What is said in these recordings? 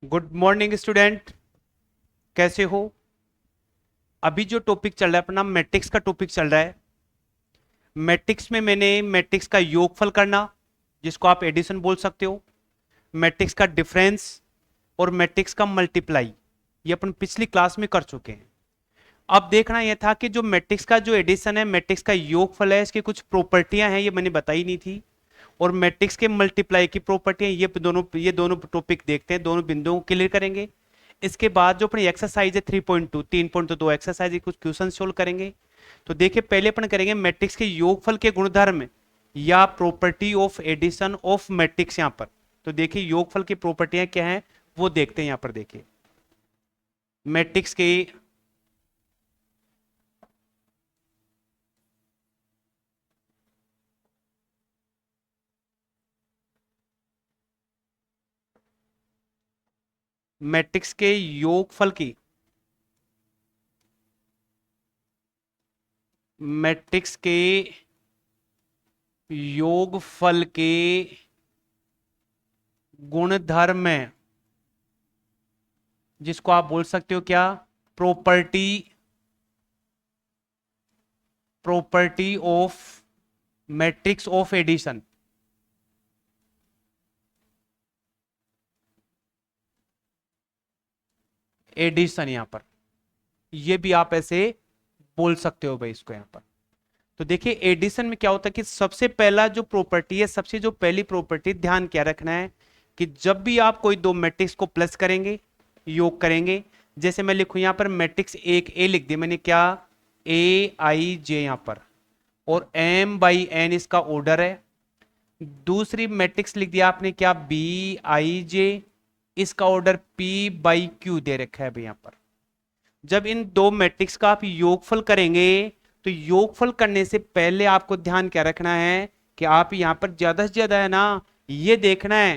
Good morning student. कैसे हो? अभी जो टॉपिक चल रहा है अपना मैट्रिक्स का टॉपिक चल रहा है। मैट्रिक्स में मैंने मैट्रिक्स का योगफल करना, जिसको आप एडिशन बोल सकते हो, मैट्रिक्स का डिफरेंस और मैट्रिक्स का मल्टीप्लाई, ये अपन पिछली क्लास में कर चुके हैं। अब देखना यह था कि जो मैट्रिक्स का जो एडिशन है, मैट्रिक्स का योगफल है, इसकी कुछ प्रॉपर्टियां हैं, ये मैंने बताई नहीं थी। और मैट्रिक्स के मल्टीप्लाई की प्रॉपर्टियां, ये दोनों टॉपिक देखते हैं, दोनों बिंदुओं को क्लियर करेंगे। इसके बाद जो अपनी एक्सरसाइज है 3.2 3.2 एक्सरसाइज कुछ क्वेश्चन सोल्व करेंगे। तो देखिए, पहले अपन करेंगे मैट्रिक्स के योगफल के गुणधर्म या property of addition of matrix यहां पर। तो देखिए योगफल की प्रॉपर्टियां क्या हैं वो देखते हैं यहां पर। देखिए मैट्रिक्स के मैट्रिक्स के योगफल की मैट्रिक्स के योगफल के गुणधर्म है, जिसको आप बोल सकते हो क्या, property property of matrix of addition. Addition यहां पर, ये भी आप ऐसे बोल सकते हो भाई इसको यहां पर। तो देखिए एडिशन में क्या होता है कि सबसे पहला जो प्रॉपर्टी है, सबसे जो पहली प्रॉपर्टी ध्यान क्या रखना है कि जब भी आप कोई दो मैट्रिक्स को प्लस करेंगे, योग करेंगे, जैसे मैं लिखूं यहां पर मैट्रिक्स एक ए लिख दिया मैंने, क्या, ए आई जे यहां पर, और एम बाई एन इसका ऑर्डर है। दूसरी मैट्रिक्स लिख दिया आपने क्या, बी आई जे, इसका ऑर्डर पी बाई क्यू दे रखा है भाई यहां पर। जब इन दो मैट्रिक्स का आप योगफल करेंगे, तो योगफल करने से पहले आपको ध्यान क्या रखना है कि आप यहां पर ज्यादा से ज्यादा है ना, ये देखना है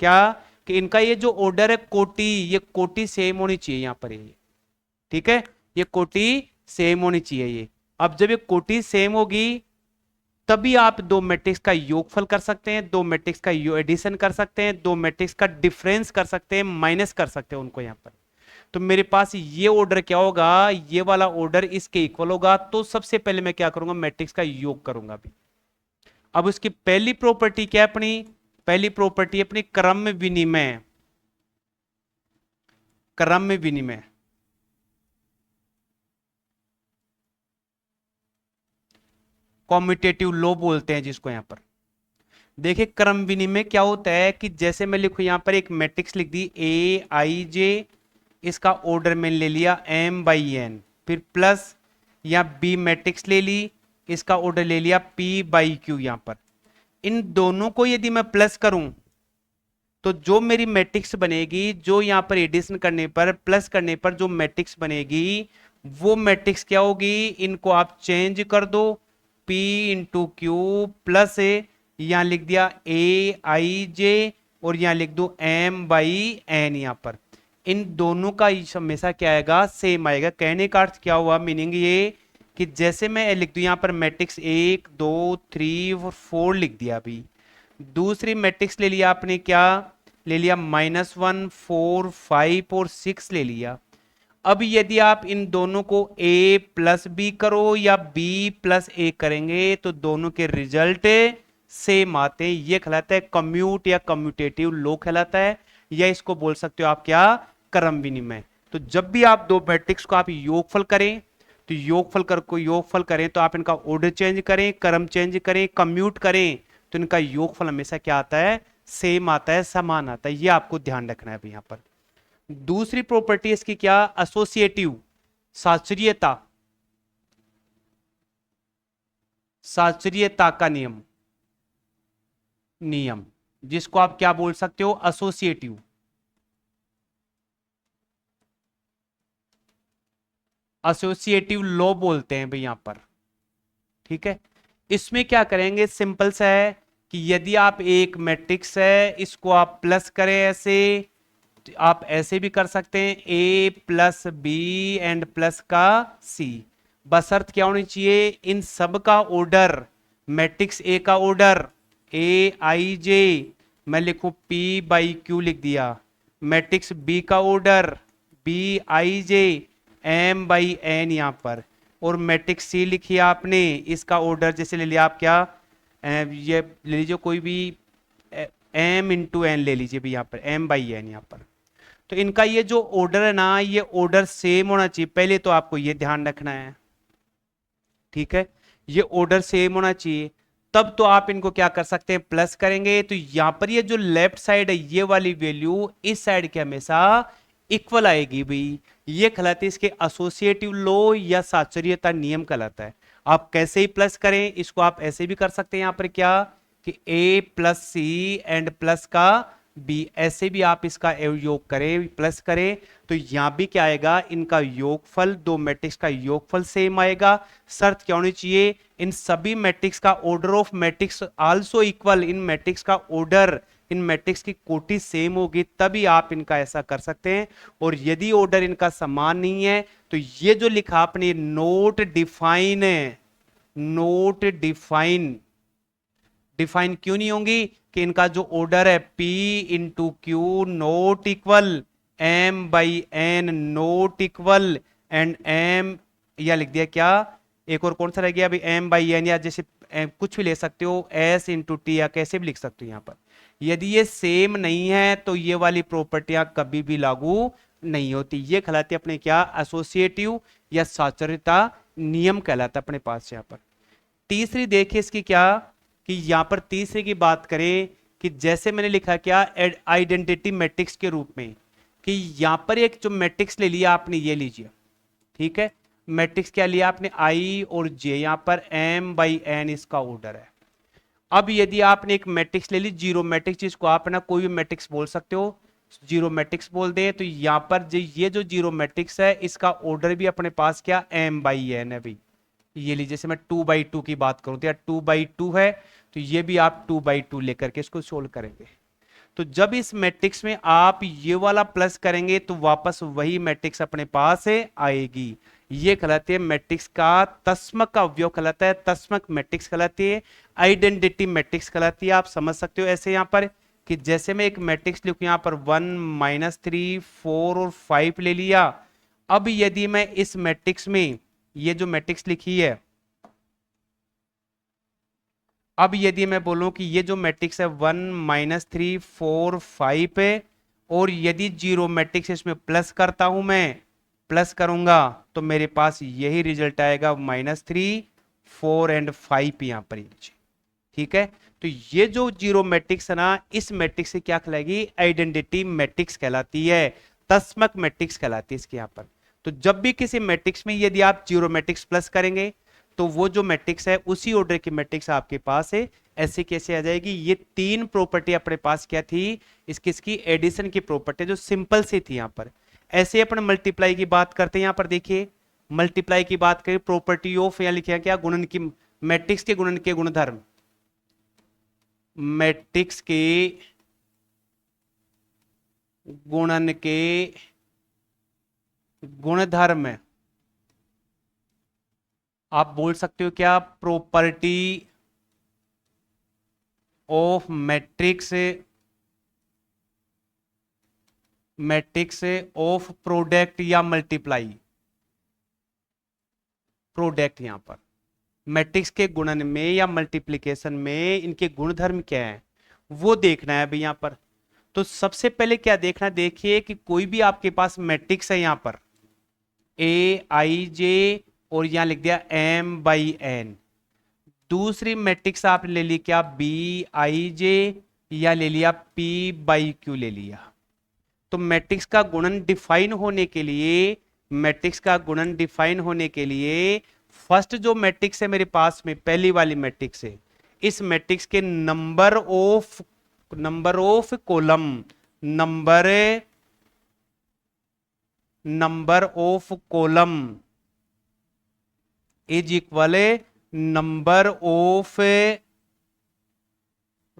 क्या, कि इनका ये जो ऑर्डर है कोटि, ये कोटि सेम होनी चाहिए यहां पर ये। ठीक है, ये कोटि सेम होनी चाहिए ये। अब जब ये कोटि सेम होगी, तभी आप दो मैट्रिक्स का योगफल कर सकते हैं, दो मैट्रिक्स का एडिशन कर सकते हैं, दो मैट्रिक्स का डिफरेंस कर सकते हैं, माइनस कर सकते हैं उनको यहां पर। तो मेरे पास ये ऑर्डर क्या होगा, ये वाला ऑर्डर इसके इक्वल होगा। तो सबसे पहले मैं क्या करूंगा, मैट्रिक्स का योग करूंगा अभी। अब उसकी पहली प्रॉपर्टी क्या है अपनी, पहली प्रॉपर्टी अपनी क्रम विनिमय। क्रम विनिमय, कॉम्यूटेटिव लॉ बोलते हैं जिसको यहां पर। देखिए क्रम विनिमय क्या होता है कि जैसे मैं लिखूं यहां पर एक मैट्रिक्स लिख दी ए आई जे, इसका ऑर्डर मैंने ले लिया एम बाई एन, फिर प्लस या बी मैट्रिक्स ले ली, इसका ऑर्डर ले लिया पी बाई क्यू यहां पर। इन दोनों को यदि मैं प्लस करूं, तो जो मेरी मैट्रिक्स बनेगी, जो यहां पर एडिशन करने पर, प्लस करने पर जो मैट्रिक्स बनेगी, वो मैट्रिक्स क्या होगी, इनको आप चेंज कर दो, P इंटू क्यू प्लस यहां लिख दिया ए आई जे, और यहां लिख दो एम बाई एन यहां पर। इन दोनों का हमेशा क्या आएगा, सेम आएगा। कहने का अर्थ क्या हुआ, मीनिंग ये कि जैसे मैं लिख दू यहां पर मैट्रिक्स एक दो थ्री और फोर लिख दिया, अभी दूसरी मैट्रिक्स ले लिया आपने क्या, ले लिया -1 4 5 और 6 ले लिया। अब यदि आप इन दोनों को a प्लस बी करो या b प्लस ए करेंगे, तो दोनों के रिजल्ट सेम आते हैं। ये कहलाता है कम्यूट या कम्यूटेटिव लॉ कहलाता है, या इसको बोल सकते हो आप क्या, क्रम विनिमय। तो जब भी आप दो मैट्रिक्स को आप योगफल करें, तो योगफल करें तो आप इनका ऑर्डर चेंज करें, क्रम चेंज करें, कम्यूट करें, तो इनका योगफल हमेशा क्या आता है, सेम आता है, समान आता है। ये आपको ध्यान रखना है यहां पर। दूसरी प्रॉपर्टी इसकी क्या, एसोसिएटिव, साचरीयता, साचरीयता का नियम, नियम जिसको आप क्या बोल सकते हो, एसोसिएटिव। एसोसिएटिव लॉ बोलते हैं भाई यहां पर। ठीक है, इसमें क्या करेंगे, सिंपल सा है कि यदि आप एक मैट्रिक्स है, इसको आप प्लस करें ऐसे, तो आप ऐसे भी कर सकते हैं, ए प्लस बी एंड प्लस का सी। बशर्त क्या होनी चाहिए, इन सब का ऑर्डर, मैट्रिक्स ए का ऑर्डर ए आई जे, मैं लिखूं पी बाई क्यू लिख दिया, मैट्रिक्स बी का order B I J M by N यहाँ पर, और मैट्रिक्स सी लिखी आपने, इसका ऑर्डर जैसे ले लिया आप क्या, ये ले लीजिए कोई भी एम इंटू एन ले लीजिए भी यहाँ पर, एम बाई एन यहाँ पर। तो इनका ये जो ऑर्डर है ना, ये ऑर्डर सेम होना चाहिए, पहले तो आपको ये ध्यान रखना है, ठीक है, ये ऑर्डर सेम होना चाहिए, तब तो आप इनको क्या कर सकते हैं, प्लस करेंगे। तो यहां पर ये जो लेफ्ट साइड है ये वाली वैल्यू इस साइड के हमेशा इक्वल आएगी भाई, ये कहलाती है इसके एसोसिएटिव लॉ या साचर्यता नियम कहलाता है। आप कैसे ही प्लस करें, इसको आप ऐसे भी कर सकते हैं यहाँ पर क्या, कि a plus C and plus का b, ऐसे भी आप इसका योग करें, प्लस करें, तो यहां भी क्या आएगा, इनका योगफल, दो मैट्रिक्स का योगफल सेम आएगा। शर्त क्या होनी चाहिए, इन सभी मैट्रिक्स का order of matrix also equal, in matrix का ऑर्डर, इन मैट्रिक्स की कोटि सेम होगी, तभी आप इनका ऐसा कर सकते हैं। और यदि ऑर्डर इनका समान नहीं है, तो ये जो लिखा आपने नोट डिफाइन है, नोट डिफाइन, डिफाइन क्यों नहीं होंगी, कि इनका जो ऑर्डर है P into Q not equal M by N not equal and M, या लिख दिया क्या, एक और कौन सा रह गया अभी, M बाई एन, या जैसे कुछ भी ले सकते हो S इंटू टी, या कैसे भी लिख सकते हो यहाँ पर। यदि ये सेम नहीं है तो ये वाली प्रॉपर्टियां कभी भी लागू नहीं होती, ये कहलाती है अपने क्या, एसोसिएटिव या साचर्यता नियम कहलाता है अपने पास यहाँ पर। तीसरी देखिए इसकी क्या, कि यहां पर तीसरे की बात करें, कि जैसे मैंने लिखा क्या, आइडेंटिटी मैट्रिक्स के रूप में, कि यहां पर एक जो मैट्रिक्स ले लिया आपने, ये लीजिए, ठीक है, मैट्रिक्स क्या लिया आपने, आई और जे, यहां पर एम बाई एन इसका ऑर्डर है। अब यदि आपने एक मैट्रिक्स ले ली जीरो मैट्रिक्स, जिसको आप ना कोई भी मैट्रिक्स बोल सकते हो, जीरो मैट्रिक्स बोल दे, तो यहां पर ये जो जीरो मैट्रिक्स है इसका ऑर्डर भी अपने पास क्या, एम बाई एन है भाई। ये लीजिए, जैसे मैं 2/2 की बात करूं तो यार 2/2 है, तो ये भी आप 2/2 लेकर के इसको सोल्व करेंगे। तो जब इस मैट्रिक्स में आप ये वाला प्लस करेंगे तो वापस वही मैट्रिक्स अपने पास है आएगी, ये कहलाती है मैट्रिक्स का तस्मक का अवयव कहलाता है, तस्मक मैट्रिक्स कहलाती है, आइडेंटिटी मैट्रिक्स कहलाती है। आप समझ सकते हो ऐसे यहां पर, कि जैसे मैं एक मैट्रिक्स लिखूं यहां पर 1 -3 4 और 5 ले लिया। अब यदि मैं इस मैट्रिक्स में ये जो मैट्रिक्स लिखी है, अब यदि मैं बोलूं कि ये जो मैट्रिक्स है 1 -3 4 5 है, और यदि जीरो मैट्रिक्स इसमें प्लस करता हूं, मैं प्लस करूंगा तो मेरे पास यही रिजल्ट आएगा, -3 4 एंड 5 यहां पर, ठीक है। तो ये जो जीरो मैट्रिक्स है ना, इस मैट्रिक्स से क्या कहलाएगी, आइडेंटिटी मैट्रिक्स कहलाती है, तस्मक मैट्रिक्स कहलाती है इसके यहां पर। तो जब भी किसी मैट्रिक्स में यदि आप जीरो मैट्रिक्स प्लस करेंगे, तो वो जो मैट्रिक्स है उसी ऑर्डर की मैट्रिक्स आपके पास है, ऐसे कैसे आ जाएगी। ये तीन प्रॉपर्टी अपने पास क्या थी, इसकी एडिशन की प्रॉपर्टी जो सिंपल सी थी यहां पर। ऐसे अपन मल्टीप्लाई की बात करते हैं, यहां पर देखिए मल्टीप्लाई की बात करें, प्रॉपर्टी ऑफ, यहां लिखा क्या, गुणन की, मैट्रिक्स के गुणन के गुणधर्म, मैट्रिक्स के गुणन के गुणधर्म, आप बोल सकते हो क्या, property of matrix, matrix of product या मल्टीप्लाई, प्रोडक्ट यहां पर मैट्रिक्स के गुणन में या मल्टीप्लिकेशन में इनके गुणधर्म क्या है वो देखना है भाई यहां पर। तो सबसे पहले क्या देखना, देखिए कि कोई भी आपके पास मैट्रिक्स है यहां पर ए आई जे, और यहां लिख दिया एम बाई एन। दूसरी मैट्रिक्स आप ले ली क्या, बी आई जे, या ले लिया पी बाई क्यू ले लिया। तो मैट्रिक्स का गुणन डिफाइन होने के लिए, मैट्रिक्स का गुणन डिफाइन होने के लिए फर्स्ट जो मैट्रिक्स है मेरे पास में, पहली वाली मैट्रिक्स है, इस मैट्रिक्स के number of column, number of column is equal number of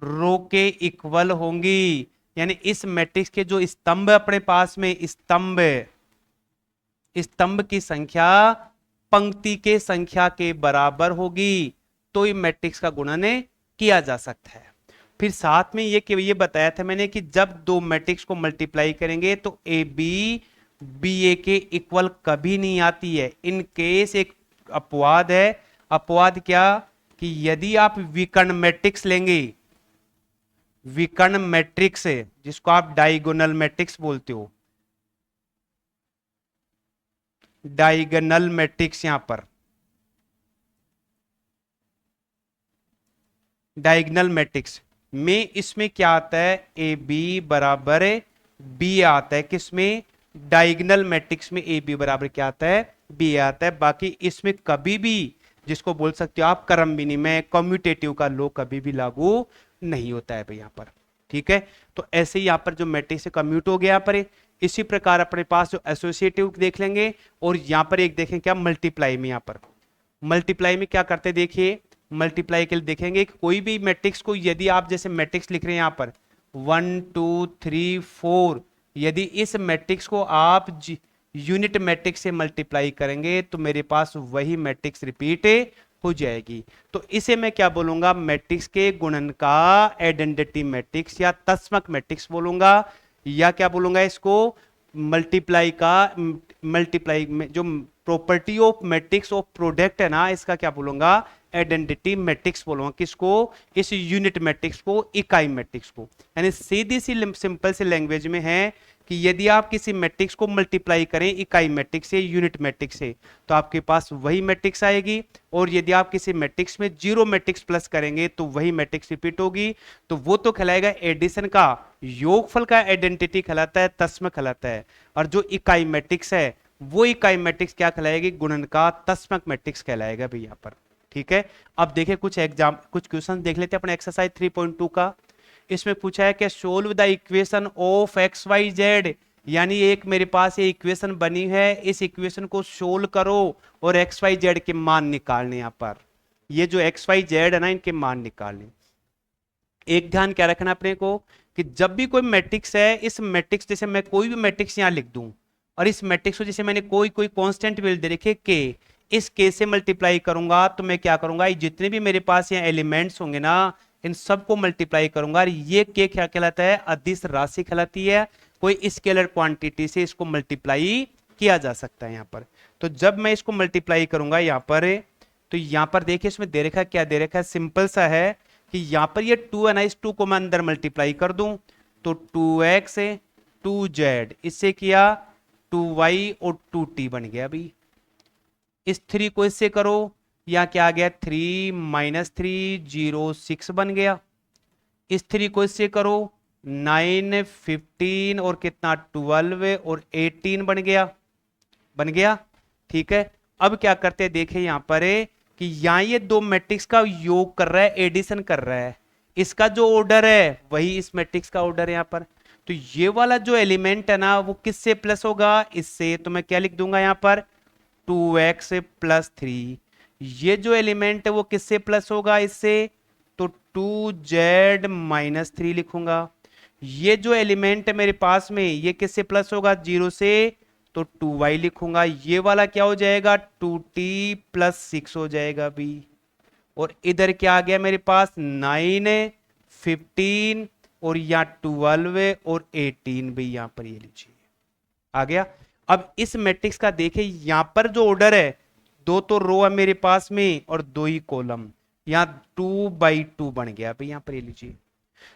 row के इक्वल होंगी। यानी इस मैट्रिक्स के जो स्तंभ अपने पास में, स्तंभ की संख्या पंक्ति के संख्या के बराबर होगी, तो ये मैट्रिक्स का गुणन किया जा सकता है। फिर साथ में ये बताया था मैंने कि जब दो मैट्रिक्स को मल्टीप्लाई करेंगे तो ए बी बी ए के इक्वल कभी नहीं आती है। इन केस एक अपवाद है। अपवाद क्या? कि यदि आप विकर्ण मैट्रिक्स लेंगे, विकर्ण मैट्रिक्स है जिसको आप डायगोनल मैट्रिक्स बोलते हो, डायगोनल मैट्रिक्स, यहां पर डायगोनल मैट्रिक्स में इसमें क्या आता है? ए बी बराबर बी आता है। किसमें? डायगोनल मैट्रिक्स में ए बी बराबर क्या आता है? बी आता है। बाकी इसमें कभी भी, जिसको बोल सकते हो आप क्रम विनिमय, कम्यूटेटिव का लॉ कभी भी लागू नहीं होता है भाई यहां पर। ठीक है, तो ऐसे ही यहां पर जो मैट्रिक्स कम्यूट हो गया यहां पर। इसी प्रकार अपने पास जो एसोसिएटिव देख लेंगे, और यहां पर एक देखें क्या मल्टीप्लाई में, यहां पर मल्टीप्लाई में क्या करते देखिए, मल्टीप्लाई के लिए देखेंगे कि कोई भी मैट्रिक्स को यदि आप जैसे मैट्रिक्स लिख रहे हैं यहां पर 1 2 3 4, यदि इस मैट्रिक्स को आप यूनिट मैट्रिक्स से मल्टीप्लाई करेंगे तो मेरे पास वही मैट्रिक्स रिपीट हो जाएगी। तो इसे मैं क्या बोलूंगा? मैट्रिक्स के गुणन का आइडेंटिटी मैट्रिक्स या तस्मक मैट्रिक्स बोलूंगा, या क्या बोलूंगा इसको? मल्टीप्लाई का, मल्टीप्लाई में जो property of matrix of product है ना, इसका क्या बोलूंगा? आइडेंटिटी मैट्रिक्स बोलूंगा। किसको? इस यूनिट मैट्रिक्स को, इकाई मैट्रिक्स को। यानी सीधी सी सिंपल सी लैंग्वेज में है कि यदि आप किसी मैट्रिक्स को मल्टीप्लाई करें इकाई मैट्रिक्स से, यूनिट मैट्रिक्स से, तो आपके पास वही मैट्रिक्स आएगी। और यदि आप किसी मैट्रिक्स में जीरो मैट्रिक्स प्लस करेंगे तो वही मैट्रिक्स रिपीट होगी। तो वो तो कहलाएगा एडिशन का, योगफल का आइडेंटिटी कहलाता है, तस्म कहलाता है। और जो इकाई मैट्रिक्स है वो इकाई मैट्रिक्स क्या कहलाएगी? गुणन का तस्मक मैट्रिक्स कहलाएगा भी यहां पर। ठीक है, अब देखिए कुछ क्वेश्चन देख लेते हैं अपने एक्सरसाइज 3.2 का। इसमें पूछा है कि solve the equation of X Y Z, यानी एक मेरे पास ये इक्वेशन बनी है, इस इक्वेशन को सोल्व करो और एक्स वाई जेड के मान निकालने। यहां पर ये जो एक्स वाई जेड है ना, इनके मान निकालने। एक ध्यान क्या रखना अपने को कि जब भी कोई मैट्रिक्स है, इस मैट्रिक्स जैसे मैं कोई भी मैट्रिक्स यहां लिख दूं, और इस मैट्रिक्स को जैसे मैंने कोई कांस्टेंट वैल्यू दे रखी है के, इस के से मल्टीप्लाई करूंगा तो मैं क्या करूंगा? जितने भी मेरे पास यहाँ एलिमेंट्स होंगे ना, इन सबको मल्टीप्लाई करूंगा। और ये के क्या कहलाता है? अदिश राशि कहलाती है। कोई स्केलर क्वांटिटी से इसको मल्टीप्लाई किया जा सकता है यहाँ पर। तो जब मैं इसको मल्टीप्लाई करूंगा यहाँ पर, तो यहाँ पर देखिए इसमें दे रखा क्या दे रखा है? सिंपल सा है कि यहाँ पर ये 2 है ना, इस 2 को मैं अंदर मल्टीप्लाई कर दूं तो 2x 2z, इससे किया 2y और 2t बन गया। अभी इस 3 को इससे करो, या क्या आ गया? 3 - 3 0 6 बन गया। इस 3 को इससे करो 9 15 और कितना 12 और 18 बन गया, बन गया। ठीक है, अब क्या करते हैं देखें यहां पर कि यहां ये दो मैट्रिक्स का योग कर रहा है, एडिशन कर रहा है। इसका जो ऑर्डर है वही इस मैट्रिक्स का ऑर्डर है यहां पर। तो ये वाला जो एलिमेंट है ना, वो किससे प्लस होगा? इससे। तो मैं क्या लिख दूंगा यहां पर? 2x + 3। ये जो एलिमेंट है वो किससे प्लस होगा? इससे। तो 2z - 3 लिखूंगा। ये जो एलिमेंट है मेरे पास में, ये किससे प्लस होगा? 0 से। तो 2y लिखूंगा। ये वाला क्या हो जाएगा? 2t + 6 हो जाएगा भी। और इधर क्या आ गया मेरे पास? 9 15 और यहाँ 12 और 18 भी यहां पर ये लीजिए आ गया। अब इस मैट्रिक्स का देखिए यहां पर जो ऑर्डर है, 2 तो रो है मेरे पास में और 2 ही कॉलम, यहां 2/2 बन गया भाई यहां पर ये लीजिए।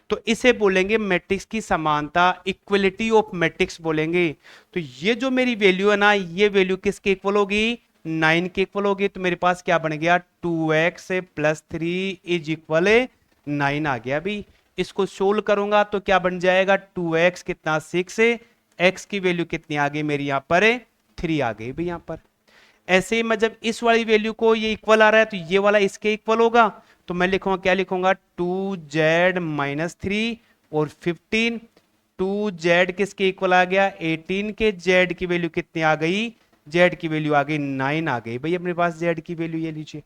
तो इसे बोलेंगे मैट्रिक्स की समानता, इक्वलिटी ऑफ मैट्रिक्स बोलेंगे। तो ये जो मेरी वैल्यू है ना, ये वैल्यू किसके इक्वल होगी? 9 के इक्वल होगी। तो मेरे पास क्या बन गया? 2x + 3 = 9 आ गया भी। इसको सोल्व करूंगा तो क्या बन जाएगा? 2x कितना 6, x की वैल्यू कितनी आ गई मेरी यहां पर? 3 आ गई भी यहां पर। ऐसे ही मैं जब इस वाली वैल्यू को ये इक्वल आ रहा है तो ये वाला इसके इक्वल होगा। तो मैं लिखूंगा, क्या लिखूंगा? 2z - 3 और 15। 2z किसके इक्वल आ गया? 18 के। z की वैल्यू कितनी आ गई? z की वैल्यू आ गई 9 आ गई भाई अपने पास z की वैल्यू, ये लीजिए।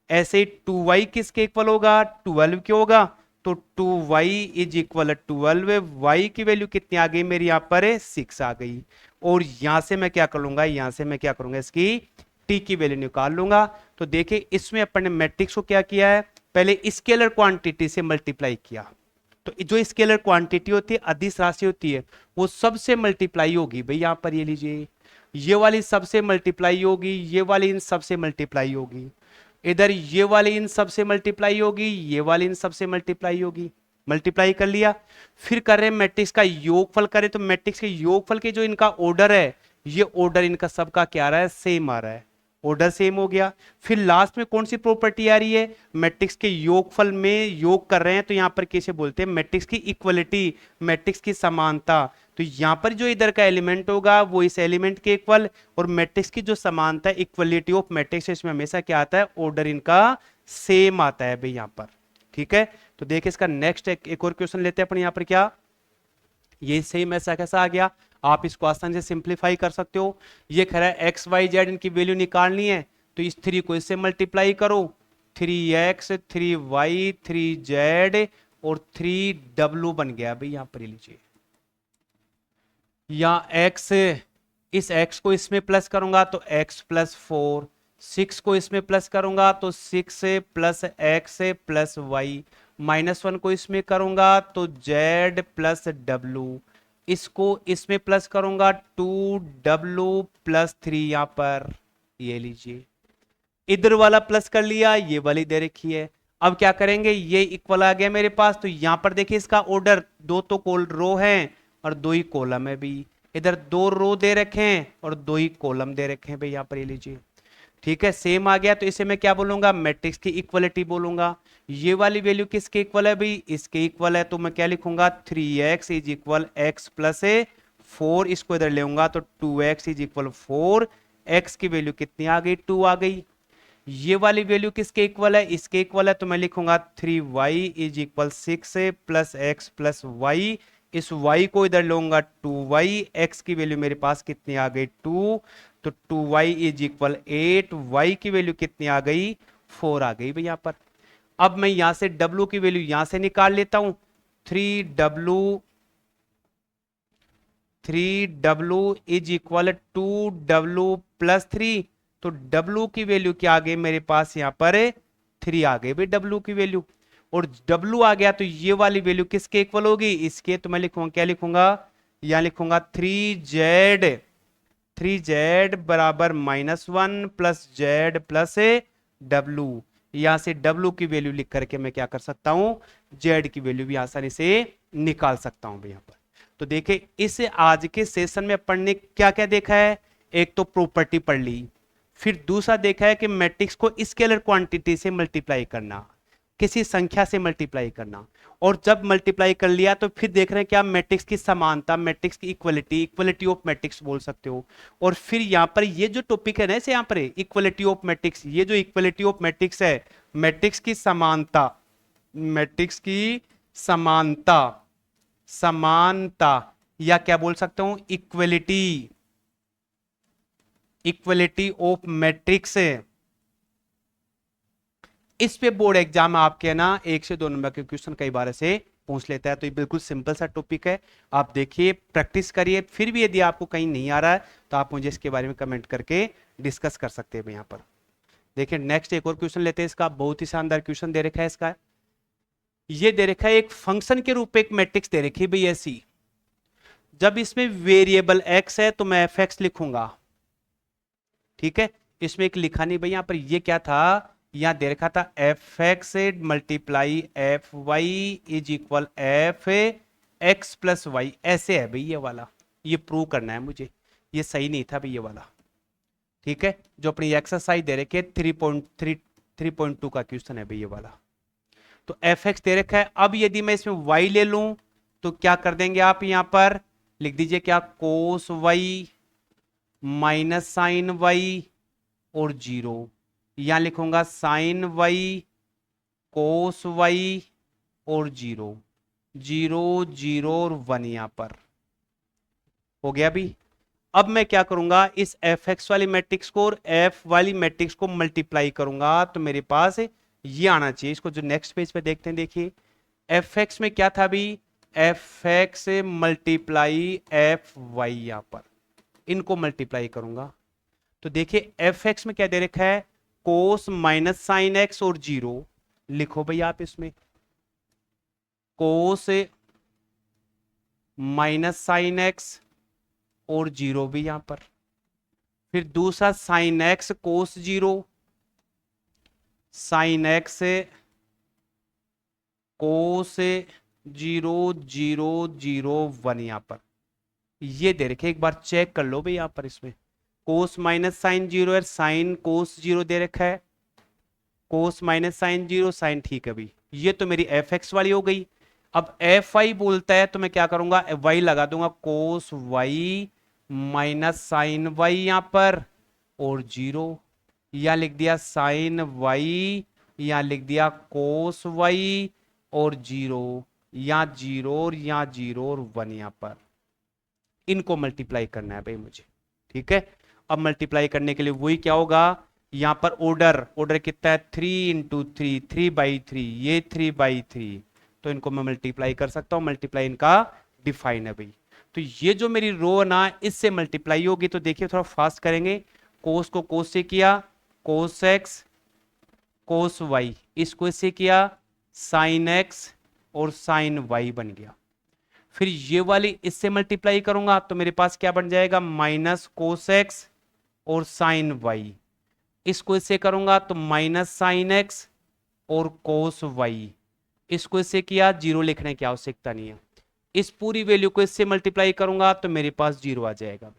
ऐसे ही 2y किसके इक्वल होगा? 12 के होगा। तो 2y = 12। y की वैल्यू कितनी आ गई मेरी यहां पर? 6 आ गई। और यहां से मैं क्या कर लूंगा? यहां से मैं क्या करूंगा? इसकी t की वैल्यू निकाल लूंगा। तो देखिए इसमें अपन ने मैट्रिक्स को क्या किया है? पहले स्केलर क्वांटिटी से मल्टीप्लाई किया, तो जो स्केलर क्वांटिटी होती है, अदिश राशि होती है, वो सबसे मल्टीप्लाई होगी भाई यहां पर, ये लीजिए, ये वाली सबसे मल्टीप्लाई होगी, ये वाली इन सबसे मल्टीप्लाई होगी, इधर ये वाली इन सबसे मल्टीप्लाई होगी, ये वाली इन सबसे मल्टीप्लाई होगी। मल्टीप्लाई कर लिया, फिर कर रहे हैं मैट्रिक्स का योगफल करें, तो मैट्रिक्स के योगफल के जो इनका ऑर्डर है, ये ऑर्डर इनका सबका क्या आ रहा है, सेम आ रहा है, ऑर्डर सेम हो गया। फिर लास्ट में कौन सी प्रॉपर्टी आ रही है, मैट्रिक्स के योगफल में योग कर रहे हैं, तो यहां पर कैसे बोलते हैं, मैट्रिक्स की इक्वलिटी, मैट्रिक्स की समानता। तो यहां पर जो इधर का एलिमेंट होगा वो इस एलिमेंट के इक्वल, और मैट्रिक्स की जो समानता है, इक्वलिटी ऑफ मैट्रिक्स, इसमें हमेशा क्या आता है, ऑर्डर इनका सेम आता है भाई यहां पर। ठीक है, तो देखिए इसका नेक्स्ट एक और क्वेश्चन लेते हैं अपन यहां पर। क्या ये सेम ऐसा कैसा आ गया, आप इसको आसानी से सिंप्लीफाई कर सकते हो। ये कह रहा है एक्स वाई जेड इनकी वैल्यू निकालनी है, तो इस 3 को इससे मल्टीप्लाई करो, 3x 3y 3z और 3w बन गया भाई यहां पर, लीजिए। या x, इस x को इसमें प्लस करूंगा तो x प्लस 4, 6 को इसमें प्लस करूंगा तो 6 प्लस x प्लस y, -1 को इसमें करूंगा तो z प्लस w, इसको इसमें प्लस करूंगा 2w प्लस 3 यहां पर, ये लीजिए, इधर वाला प्लस कर लिया, ये वाली दे रखी है। अब क्या करेंगे, ये इक्वल आ गया मेरे पास, तो यहां पर देखिए इसका ऑर्डर, 2 तो रो हैं और 2 ही कॉलम है भी, इधर 2 रो दे रखे हैं और 2 ही कॉलम दे रखे हैं भाई यहां पर, ये लीजिए। ठीक है, सेम आ गया, तो इसे मैं क्या बोलूंगा, मैट्रिक्स की इक्वलिटी बोलूंगा। ये वाली वैल्यू किसके इक्वल है भाई, इसके इक्वल है, तो मैं क्या लिखूंगा, 3x is equal x plus 4, इसको इधर लेऊंगा तो 2x इज इक्वल 4, x की वैल्यू कितनी आ गई, 2 आ गई। ये वाली वैल्यू किसके इक्वल है, इसके इक्वल है, तो मैं लिखूंगा 3y is equal 6 plus x plus y, इस y को इधर लूंगा 2y, x की वैल्यू मेरे पास कितनी आ गई, 2, तो 2y इज इक्वल 8, y की वैल्यू कितनी आ गई, 4 आ गई भाई यहां पर। अब मैं यहां से w की वैल्यू यहां से निकाल लेता हूं, 3w is equal 2w plus 3, तो W की वैल्यू क्या आ गई मेरे पास यहां पर, 3 आ गई भाई W की वैल्यू, और W आ गया तो ये वाली वैल्यू किसके इक्वल होगी, इसके, तो मैं लिखूंगा, क्या लिखूंगा, यहां लिखूंगा 3z बराबर -1 प्लस z प्लस W, यहां से W की वैल्यू लिख करके मैं क्या कर सकता हूं, Z की वैल्यू भी आसानी से निकाल सकता हूं यहां पर। तो देखिए इस आज के सेशन में अपन ने क्या क्या देखा है, एक तो प्रॉपर्टी पढ़ ली, फिर दूसरा देखा है कि मैट्रिक्स को स्केलर क्वांटिटी से मल्टीप्लाई करना, किसी संख्या से मल्टीप्लाई करना, और जब मल्टीप्लाई कर लिया तो फिर देख रहे हैं क्या, मैट्रिक्स की समानता, मैट्रिक्स की इक्वलिटी, इक्वलिटी ऑफ मैट्रिक्स बोल सकते हो। और फिर यहां पर ये जो टॉपिक है ना, इसे यहां पर इक्वलिटी ऑफ मैट्रिक्स, ये जो इक्वलिटी ऑफ मैट्रिक्स है, मैट्रिक्स की समानता, मैट्रिक्स की समानता, समानता, या क्या बोल सकता हूं, इक्वलिटी, इक्वलिटी ऑफ मैट्रिक्स। इस पे बोर्ड एग्जाम आपके ना 1 से 2 नंबर के क्वेश्चन कई बार से पूछ लेता है, तो ये बिल्कुल सिंपल सा टॉपिक है, आप देखिए, प्रैक्टिस करिए, फिर भी यदि आपको कहीं नहीं आ रहा है तो आप मुझे इसके बारे में कमेंट करके डिस्कस कर सकते हैं यहां पर। देखिए नेक्स्ट एक और क्वेश्चन लेते हैं, इसका बहुत ही शानदार क्वेश्चन दे रखा है इसका, ये दे रखा है एक फंक्शन के रूप में एक मैट्रिक्स दे रखी है भाई ऐसी, जब इसमें वेरिएबल x है तो मैं fx लिखूंगा। ठीक है, इसमें एक लिखा नहीं भाई यहां पर, ये क्या था, यहां दे रखा था fx multiply fy is equal fx plus Y, ऐसे है भाई ये वाला, ये प्रूव करना है मुझे, ये सही नहीं था भाई ये वाला। ठीक है, जो अपनी एक्सरसाइज दे रखे 3.2 का क्वेश्चन है भाई ये वाला, तो fx दे रखा है। अब यदि मैं इसमें y ले लूं तो क्या कर देंगे आप, यहां पर लिख दीजिए क्या, कोस y माइनस साइन y और 0, यहां लिखूंगा साइन y कोस y और 0, 0 0 और 1 यहां पर हो गया भी। अब मैं क्या करूंगा, इस fx वाली मैट्रिक्स को और f वाली मैट्रिक्स को मल्टीप्लाई करूंगा, तो मेरे पास ये आना चाहिए। इसको जो नेक्स्ट पेज पे देखते हैं, देखिए fx में क्या था भी, fx मल्टीप्लाई fy, यहां पर इनको मल्टीप्लाई करूंगा, तो देखिए fx में क्या दे रखा है, कोस माइनस साइन x और 0, लिखो भाई आप इसमें कोस माइनस साइन एक्स और जीरो भी यहां पर, फिर दूसरा sign x cos zero, sign x cos zero zero zero one यहां पर, ये दे रखे, एक बार चेक कर लो भाई यहां पर। इसमें कोस माइनस साइन जीरो है, साइन कोस जीरो दे रखा है, कोस माइनस साइन जीरो साइन, ठीक है भाई, ये तो मेरी एफ एक्स वाली हो गई। अब एफ वाई बोलता है तो मैं क्या करूंगा, वाई लगा दूंगा, cos y minus sign y यहां पर और जीरो, या लिख दिया साइन वाई, या लिख दिया कोस वाई और जीरो, या जीरो और या जीरो और वन यहां पर, इनको मल्टीप्लाई करना है भाई मुझे। ठीक है, अब मल्टीप्लाई करने के लिए वही क्या होगा, यहां पर ऑर्डर, ऑर्डर कितना है 3 × 3, 3/3, ये 3/3, तो इनको मैं मल्टीप्लाई कर सकता हूं, मल्टीप्लाई इनका डिफाइन है भाई। तो ये जो मेरी रो ना इससे मल्टीप्लाई होगी, तो देखिए थोड़ा फास्ट करेंगे, कोस को कोस से किया कोस एक्स कोस वाई, इसको इससे किया साइन एक्स और साइन वाई बन गया। फिर ये वाली इससे मल्टीप्लाई करूंगा तो मेरे पास क्या बन जाएगा, माइनस कोस एक्स और साइन वाई, इसको इससे करूंगा तो माइनस साइन एक्स और कोस वाई, इसको इससे किया, जीरो लिखने की आवश्यकता नहीं है, इस पूरी वैल्यू को इससे मल्टीप्लाई करूंगा तो मेरे पास जीरो आ जाएगा।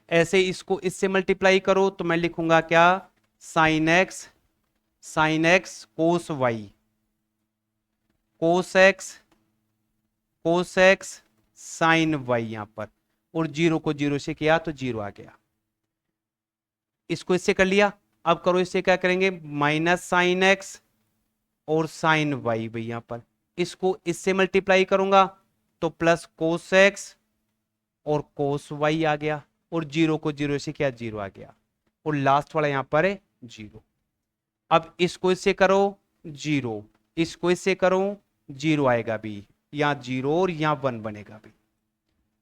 ऐसे इसको इससे मल्टीप्लाई करो तो मैं लिखूंगा क्या, sine x cos y, cos x sine y यहां पर, और जीरो को जीरो से किया तो जीरो आ गया। इसको इससे कर लिया, अब करो इससे क्या करेंगे, माइनस साइन एक्स और साइन वाई भाई यहां पर, इसको इससे मल्टीप्लाई करूंगा तो प्लस कोस एक्स और कोस वाई आ गया, और जीरो को जीरो से किया जीरो आ गया, और लास्ट वाला यहां पर है जीरो। अब इसको इससे करो जीरो, इसको इससे करो जीरो आएगा भी, यहां जीरो और यहां वन बनेगा भी,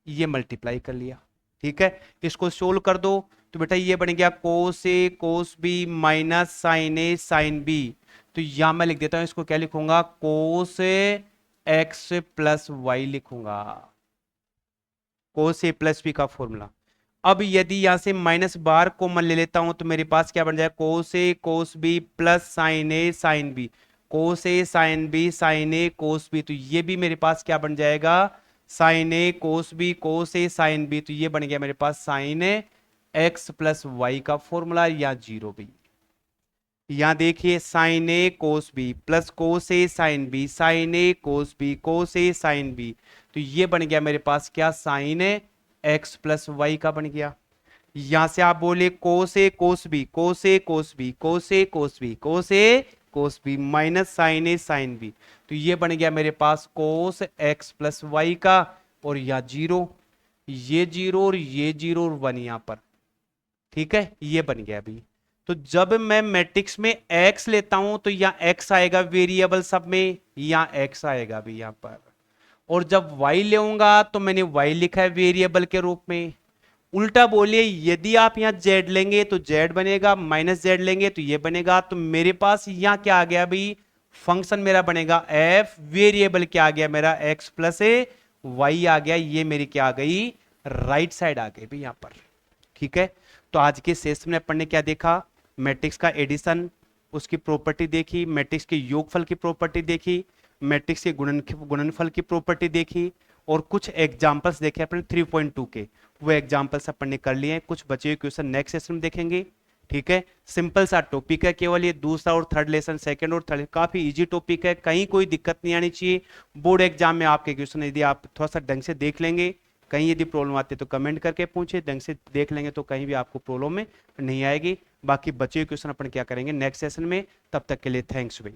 ये मल्टीप्लाई कर लिया। ठीक है, इसको सोल्व कर दो तो बेटा ये बन गया कोस ए कोस बी माइनस साइन ए साइन बी, तो यहां मैं लिख देता हूं, इसको क्या लिखूंगा, कोस एक्स प्लस वाई लिखूंगा, कोस ए प्लस बी का फॉर्मूला। अब यदि यहां से माइनस बार कॉमन ले लेता हूं तो मेरे पास क्या बन जाएगा, कोस ए कोस बी प्लस साइन ए साइन बी, कोस ए साइन बी साइन ए कोस बी, तो ये भी मेरे पास क्या बन जाएगा, साइन ए कोस बी कोस ए साइन बी, तो ये बन गया मेरे पास साइन ए एक्स प्लस वाई का फॉर्मूला, या जीरो भी। यहां देखिए साइन ए कोस बी प्लस कोस ए साइन बी, साइन ए कोस बी कोस ए साइन बी, तो ये बन गया मेरे पास क्या, साइन ए एक्स प्लस वाई का बन गया। यहां से आप बोले कोस ए कोस बी कोस ए कोस बी कोस ए कोस बी कोस ए कोस बी माइनस साइन ए साइन बी, तो ये बन गया मेरे पास कोस एक्स प्लस वाई का, और यह जीरो, ये जीरो और ये जीरो और वन यहां पर। ठीक है, ये बन गया अभी। तो जब मैं मैट्रिक्स में x लेता हूं तो यहां x आएगा वेरिएबल सब में, यहां x आएगा भी यहां पर, और जब y लेऊंगा तो मैंने y लिखा है वेरिएबल के रूप में। उल्टा बोलिए, यदि आप यहां z लेंगे तो z बनेगा, माइनस z लेंगे तो ये बनेगा, तो मेरे पास यहां क्या आ गया भाई, फंक्शन मेरा बनेगा f, वेरिएबल क्या आ गया मेरा x प्लस ए वाई आ गया, ये मेरी क्या आ गई, राइट साइड आ गई भाई यहां पर। ठीक है, तो आज के सेशन में अपन ने क्या देखा, मैट्रिक्स का एडिशन, उसकी प्रॉपर्टी देखी, मैट्रिक्स के योगफल की प्रॉपर्टी देखी, मैट्रिक्स के गुणनफल की प्रॉपर्टी देखी, और कुछ एग्जांपल्स देखे अपने 3.2 के, वो एग्जांपल्स अपन ने कर लिए हैं। कुछ बचे हुए क्वेश्चन नेक्स्ट सेशन में देखेंगे। ठीक है, सिंपल सा टॉपिक है केवल ये, दूसरा और थर्ड लेसन, सेकंड और थर्ड काफी इजी टॉपिक है, कहीं कोई दिक्कत नहीं आनी चाहिए। बोर्ड एग्जाम में आपके क्वेश्चन यदि आप थोड़ा सा ढंग से देख लेंगे, कहीं यदि प्रॉब्लम आती है तो कमेंट करके पूछे, ढंग से देख लेंगे तो कहीं भी आपको प्रॉब्लम में नहीं आएगी। बाकी बचे हुए क्वेश्चन अपन क्या करेंगे नेक्स्ट सेशन में, तब तक के लिए थैंक्स भाई।